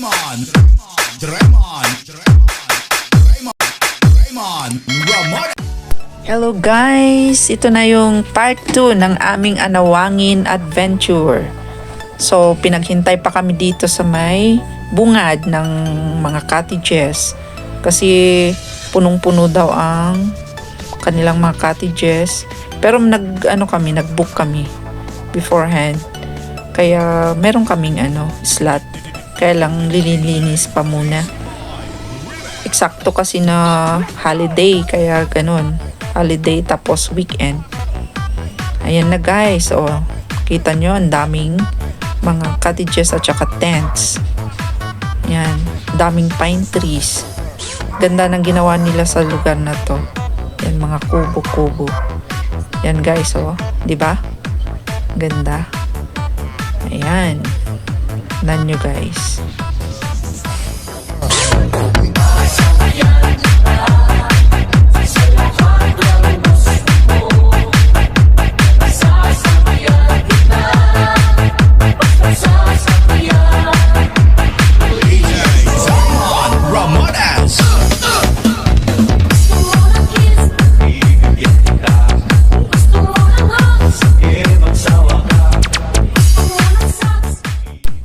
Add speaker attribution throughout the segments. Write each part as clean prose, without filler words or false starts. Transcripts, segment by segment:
Speaker 1: Draymond, Ramon.
Speaker 2: Hello guys! Ito na yung part 2 ng aming Anawangin Adventure. So, pinaghintay pa kami dito sa may bungad ng mga cottages. Kasi punong-puno daw ang kanilang mga cottages. Pero nag-book kami beforehand. Kaya meron kaming slot. Kaya lang lilinis pa muna. Eksakto kasi na holiday, kaya ganun. Holiday tapos weekend. Ayan na guys, kita nyo ang daming mga cottages at saka tents. Yan, daming pine trees. Ganda ng ginawa nila sa lugar na to. Yan, mga kubo-kubo. Yan guys, di ba? Ganda. Ayan. Tignan nyo guys.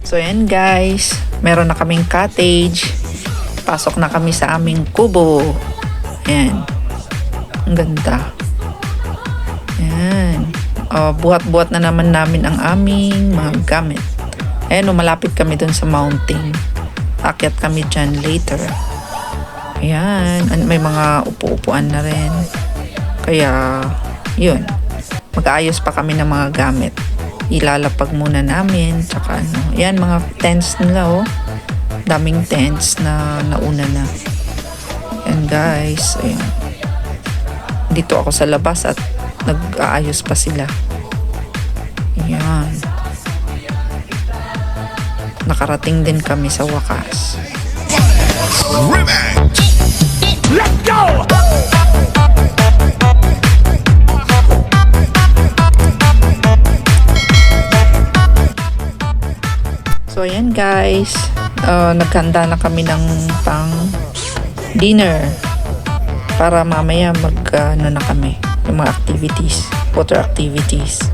Speaker 2: So yan guys, meron na kaming cottage. Pasok na kami sa aming kubo. Yan. Ang ganda. Yan. Buhat-buhat na naman namin ang aming mga gamit. Ayan, malapit kami dun sa mountain. Akyat kami dyan later. Ayan. May mga upo-upuan na rin. Kaya, yun. Mag-aayos pa kami ng mga gamit. Ilalapag muna namin. Tsaka Ayan, mga tents nila daming tents na nauna na. And guys, ayan. Dito ako sa labas at nag-aayos pa sila. Ayan. Nakarating din kami sa wakas.
Speaker 1: Let's go!
Speaker 2: So ayan guys, naghanda na kami ng pang dinner para mamaya na kami yung mga activities, water activities.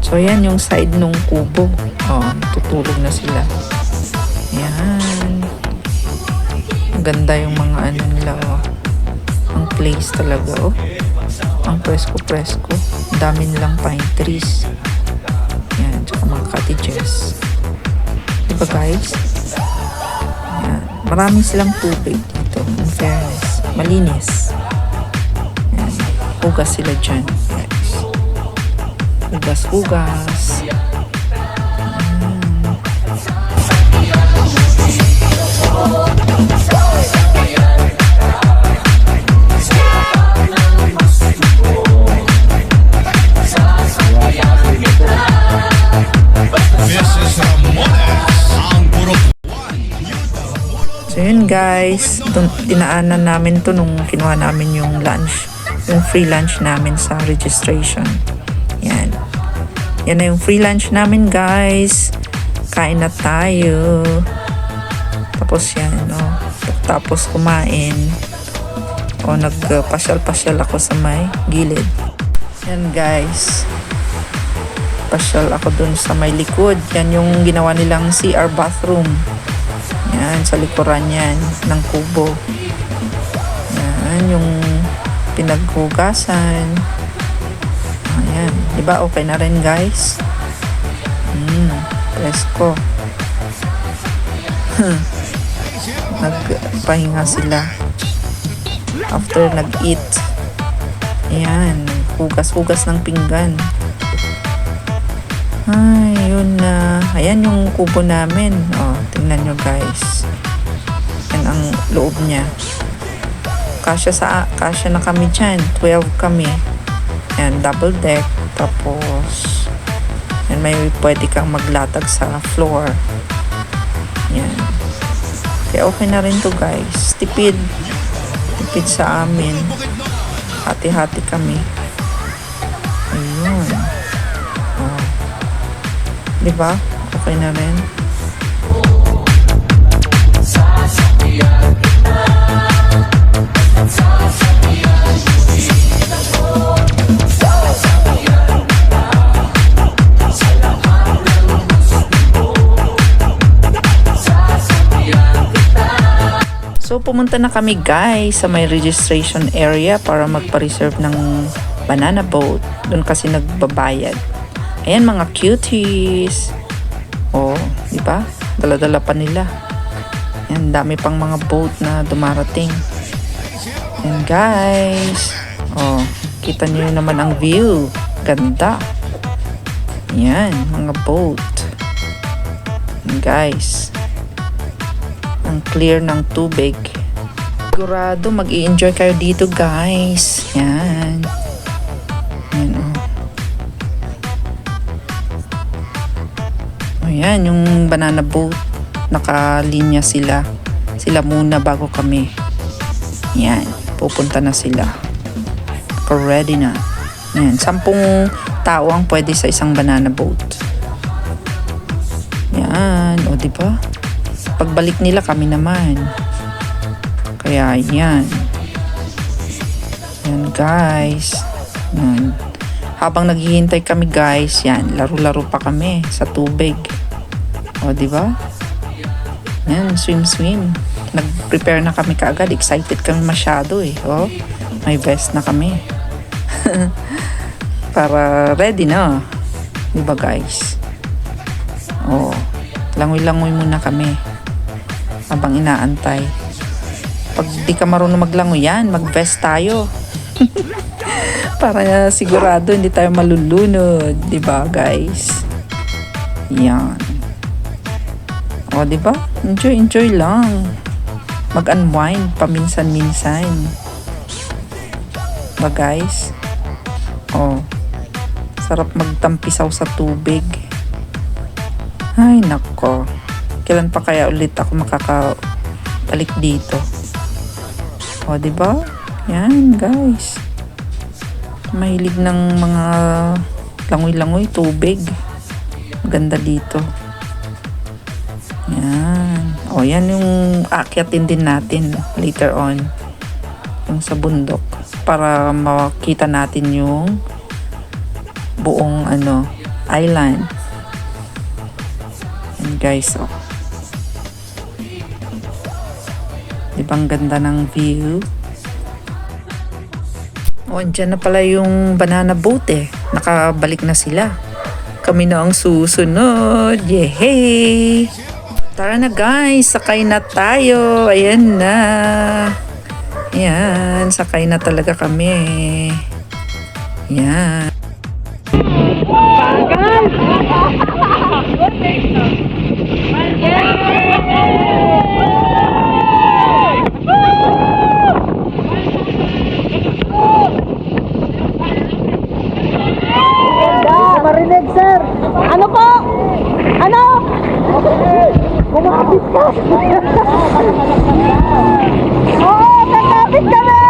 Speaker 2: So ayan yung side nung kubo. Tutulog na sila. Ayan. Ang ganda yung mga nila. Ang place talaga. Ang presko-presko. Ang dami nilang pine trees. Ayan, tsaka mga cottages. Diba guys? Ayan. Marami silang tubig dito. In fairness. Malinis. Ayan. Hugas sila dyan. Guys. Hugas-hugas. So yun guys, dinaanan namin to nung kinuha namin yung lunch, yung free lunch namin sa registration. Yan. Yan na yung free lunch namin guys. Kain na tayo. Tapos yan, tapos kumain. Nagpasyal-pasyal ako sa may gilid. Yan guys. Pasyal ako dun sa may likod. Yan yung ginawa nilang CR bathroom. Yan, sa likuran yan ng kubo. Yan, yung pinaghugasan. Ayan, diba okay na rin guys? Presko. Nagpahinga sila after nag-eat. Ayan, hugas-hugas ng pinggan. Ay, yun na. Ayan yung kubo namin. Tingnan nyo guys. Yan ang loob niya. Kasya na kami dyan. 12 kami. Yan, double deck. Tapos, yan, may pwede kang maglatag sa floor. Yan. Kaya okay na rin to guys. Tipid sa amin. Hati-hati kami. Ayun. Diba? Okay na rin. So pumunta na kami guys sa may registration area para magpa-reserve ng banana boat. Doon kasi nagbabayad. Ayan mga cuties. Oh, di ba? Dala-dala pa nila. Ayan, dami pang mga boat na dumarating. Ayan guys. Oh, kita niyo naman ang view. Ganda. Ayan, mga boat. Ayan guys. Ang clear ng tubig. Sigurado mag-i-enjoy kayo dito guys. Yan. Yan oh. Ayan yung banana boat. Nakalinya sila. Sila muna bago kami. Yan. Pupunta na sila. Ready na. Yan. 10 tao ang pwede sa isang banana boat. Yan. O diba? Pagbalik nila kami naman. Kaya yan. Yan guys. Yan. Habang naghihintay kami guys, yan, laro-laro pa kami sa tubig. O di ba? Yan, swim. Nag-prepare na kami kaagad. Excited kami masyado eh. O, may vest na kami. Para ready na. Di ba guys? O, langoy-langoy muna kami habang inaantay. Pag di ka marunong maglangoy yan, mag-vest tayo. Para sigurado hindi tayo malulunod, 'di ba, guys? Yan. O, 'di ba? Enjoy lang. Mag-unwind paminsan-minsan. Ba, guys? O. Sarap magtampisaw sa tubig. Ay, nako. Kailan pa kaya ulit ako makakabalik dito? O, diba? Yan, guys. Mahilig ng mga langoy-langoy, tubig. Maganda dito. Yan. O, yan yung aakyatin din natin later on. Yung sa bundok. Para makita natin yung buong, island. Yan, guys, o. Diba ang ganda ng view? O, andyan na pala yung banana boat eh. Nakabalik na sila. Kami na ang susunod. Yehey! Tara na guys, sakay na tayo. Ayan na. Ayan, sakay na talaga kami. Ayan.
Speaker 3: Marinig, sir. Ano po? Ano? Kumakapit ka. Oo, kakapit kami.